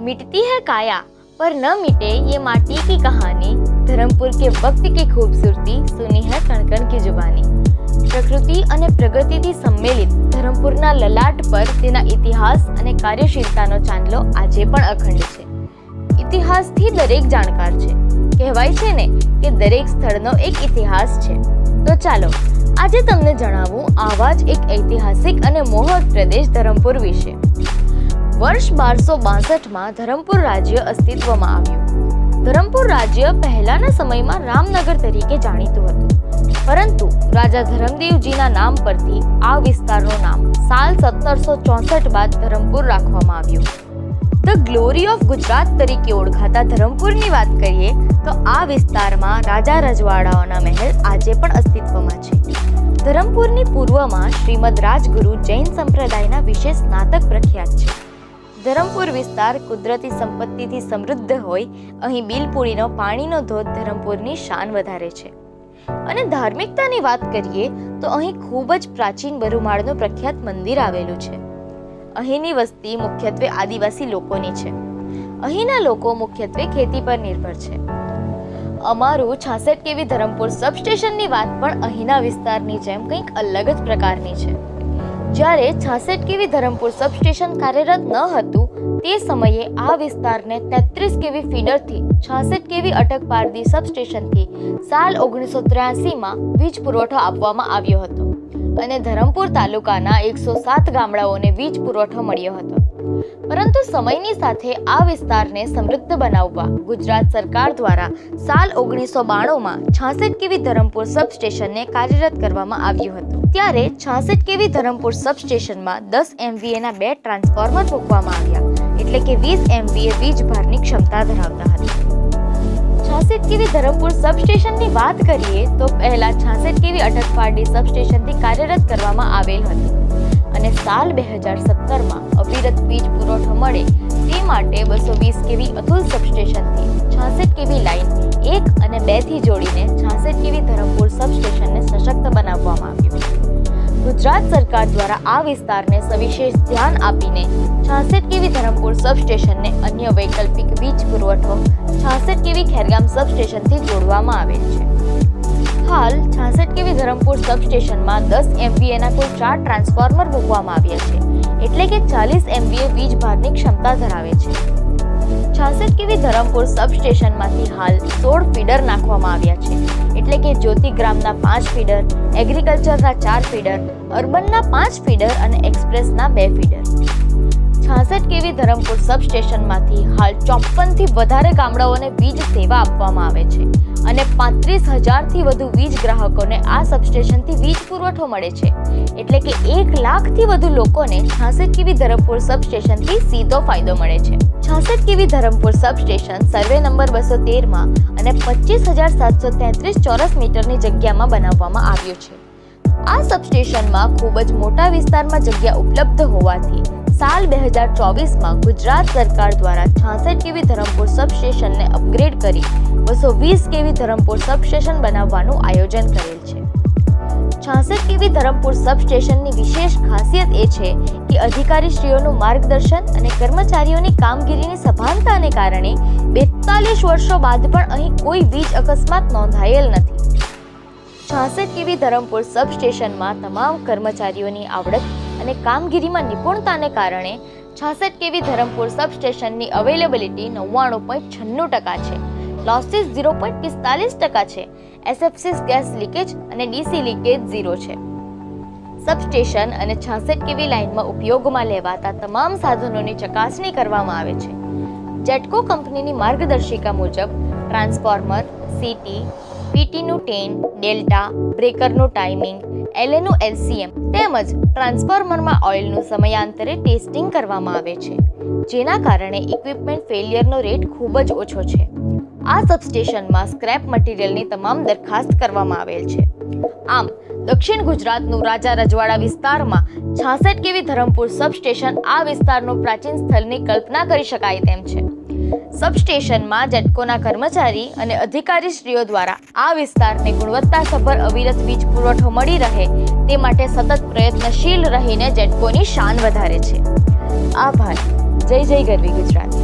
मिटती है काया पर न मिटे ये माटी की कहानी। धर्मपुर के वक्त की खूबसूरती सुनी है कण कण की जुबानी। પ્રકૃતિ અને પ્રગતિથી સંમેલિત ધરમપુરના લલાટ પર તેના ઇતિહાસ અને કાર્યશીલતાનો ચાંદલો આજે પણ અખંડ છે। ઇતિહાસથી દરેક જાણકાર છે। કહેવાય છે ને કે દરેક સ્થળનો એક ઇતિહાસ છે। તો ચાલો આજે તમને જણાવું આવા જ એક ઐતિહાસિક અને મોહક પ્રદેશ ધરમપુર વિશે। વર્ષ 1262માં ધરમપુર રાજ્ય અસ્તિત્વમાં આવ્યું। ધરમપુર રાજ્ય પહેલાના સમયમાં રામનગર તરીકે જાણીતું હતું, પરંતુ રાજા ધરમદેવજીના નામ પરથી આ વિસ્તારનું નામ સાલ 1764 બાદ ધરમપુર રાખવામાં આવ્યું। ધ ગ્લોરી ઓફ ગુજરાત તરીકે ઓળખાતા ધરમપુરની વાત કરીએ તો આ વિસ્તારમાં રાજા રજવાડાઓના મહેલ આજે પણ અસ્તિત્વમાં છે। ધરમપુરની પૂર્વમાં શ્રીમદ રાજગુરુ જૈન સંપ્રદાયના વિશેષ સ્નાતક પ્રખ્યાત છે। ધરમપુર વિસ્તાર કુદરતી સંપત્તિથી સમૃદ્ધ હોય અહીં બિલપુડીનો પાણીનો ધોધ ધરમપુરની શાન વધારે છે। અને ધાર્મિકતાની વાત કરીએ તો અહીં ખૂબ જ પ્રાચીન બરુમાળનું પ્રખ્યાત મંદિર આવેલું છે। અહીંની વસ્તી મુખ્યત્વે આદિવાસી લોકોની છે। અહીંના લોકો મુખ્યત્વે ખેતી પર નિર્ભર છે। અમારું 66 કેવી ધરમપુર સબસ્ટેશનની વાત પણ અહીંના વિસ્તારની જેમ કંઈક અલગ જ પ્રકારની છે। જ્યારે 66 કેવી ધરમપુર સબસ્ટેશન કાર્યરત ન હતું તે સમયે આ વિસ્તારને 33 કેવી ફીડરથી 66 કેવી અટકપારદી સબસ્ટેશનથી સાલ 1983માં વીજ પુરવઠો આપવામાં આવ્યો હતો અને ધરમપુર તાલુકાના 107 ગામડાઓને વીજ પુરવઠો મળ્યો હતો। પરંતુ સમયની સાથે આ વિસ્તારને સમૃદ્ધ બનાવવા ગુજરાત સરકાર દ્વારા સાલ 1992માં 66 કેવી ધરમપુર સબસ્ટેશનને કાર્યરત કરવામાં આવ્યું હતું। ત્યારે 66 કેવી ધરમપુર સબસ્ટેશનમાં 10 MVAના 2 ટ્રાન્સફોર્મર મૂકવામાં આવ્યા, એટલે કે 20 MVA વીજ ભારની ક્ષમતા ધરાવતા હતા। 66 કેવી ધરમપુર સબસ્ટેશનની વાત કરીએ તો પહેલા 66 કેવી અટકપારડી સબસ્ટેશનથી કાર્યરત કરવામાં આવેલ હતું અને સાલ 2017માં અવિરત વીજ પુરવઠો મળે તે માટે 220 કેવી અતુલ સબસ્ટેશનથી 66 કેવી લાઇન 1 અને 2 થી જોડીને 66 કેવી ધરમપુર સબસ્ટેશનને સશક્ત બનાવવામાં આવ્યું। ગુજરાત સરકાર દ્વારા આ વિસ્તારને સવિશેષ ધ્યાન આપીને 66 કેવી ધરમપુર સબસ્ટેશનને અન્ય વૈકલ્પિક વીજ પુરવઠો 66 કેવી ખેરગામ સબસ્ટેશનથી જોડવામાં આવેલ છે। હાલ 66 કેવી ધરમપુર સબસ્ટેશનમાં 10 MVAના કુલ 4 ટ્રાન્સફોર્મર મૂકવામાં આવ્યા છે, એટલે કે 40 MVA વીજ ભારની ક્ષમતા ધરાવે છે। 66 કેવી ધરમપુર સબસ્ટેશનમાંથી હાલ 16 ફીડર નાખવામાં આવ્યા છે, એટલે કે જ્યોતિગ્રામના 5 ફીડર, એગ્રીકલ્ચરના 4 ફીડર, અર્બનના 5 ફીડર અને એક્સપ્રેસના 2 ફીડર। 66 કેવી ધરમપુર સબસ્ટેશનમાંથી હાલ 54 થી વધારે ગામડાઓને વીજ સેવા આપવામાં આવે છે અને 35,000થી વધુ વીજ ગ્રાહકોને આ સબસ્ટેશનથી વીજ પુરવઠો મળે છે, એટલે કે 1 લાખથી વધુ લોકોને 66 કેવી ધરમપુર સબસ્ટેશનથી સીધો ફાયદો મળે છે। 66 કેવી ધરમપુર સબસ્ટેશન સર્વે નંબર 213માં અને 25,733 ચોરસ મીટરની જગ્યામાં બનાવવામાં આવ્યું છે। આ સબસ્ટેશનમાં ખૂબ જ મોટા વિસ્તારમાં જગ્યા ઉપલબ્ધ હોવાથી સાલ 2024માં ગુજરાત સરકાર દ્વારા 66 કેવી ધરમપુર સબસ્ટેશનને અપગ્રેડ કરી 220 કેવી ધરમપુર સબસ્ટેશન બનાવવાનું આયોજન કરેલ છે। 66 કેવી ધરમપુર સબસ્ટેશનની વિશેષ ખાસિયત એ છે કે અધિકારીશ્રીઓનું માર્ગદર્શન અને કર્મચારીઓની કામગીરીની સભાનતાને કારણે 42 વર્ષો બાદ પણ અહીં કોઈ વીજ અકસ્માત નોંધાયેલ નથી। 66 કેવી ધરમપુર સબસ્ટેશનમાં તમામ કર્મચારીઓની આવડત અને કામગીરીમાં નિપુણતાને કારણે 66 કેવી ધરમપુર સબસ્ટેશનની અવેલેબિલિટી 99.96% છે, લોસીસ 0.45% છે, SFC ગેસ લીકેજ અને DC લીકેજ 0 છે। સબસ્ટેશન અને 66 કેવી લાઇનમાં ઉપયોગમાં લેવાતા તમામ સાધનોની ચકાસણી કરવામાં આવે છે। જેટકો કંપનીની માર્ગદર્શિકા મુજબ ટ્રાન્સફોર્મર, CT, PT નું 10, ડેલ્ટા, બ્રેકરનું ટાઈમિંગ, LA નું LCM તેમજ ટ્રાન્સફોર્મરમાં ઓઇલનું સમયાંતરે ટેસ્ટિંગ કરવામાં આવે છે, જેના કારણે ઇક્વિપમેન્ટ ફેલિયરનો રેટ ખૂબ જ ઓછો છે। આ સબસ્ટેશનમાં સ્ક્રેપ મટીરિયલની તમામ દરખાસ્ત કરવામાં આવેલ છે। આમ દક્ષિણ ગુજરાતનું રાજા રજવાડા વિસ્તારમાં 66 કેવી ધરમપુર સબસ્ટેશન આ વિસ્તારનું પ્રાચીન સ્થળની કલ્પના કરી શકાય તેમ છે। સબસ્ટેશનમાં જેટકોના કર્મચારી અને અધિકારીશ્રીઓ દ્વારા આ વિસ્તારને ગુણવત્તાસભર અવિરત વીજ પુરવઠો મળી રહે તે માટે સતત પ્રયત્નશીલ રહીને જેટકોની શાન વધારે છે। આભાર। જય જય ગરવી ગુજરાત.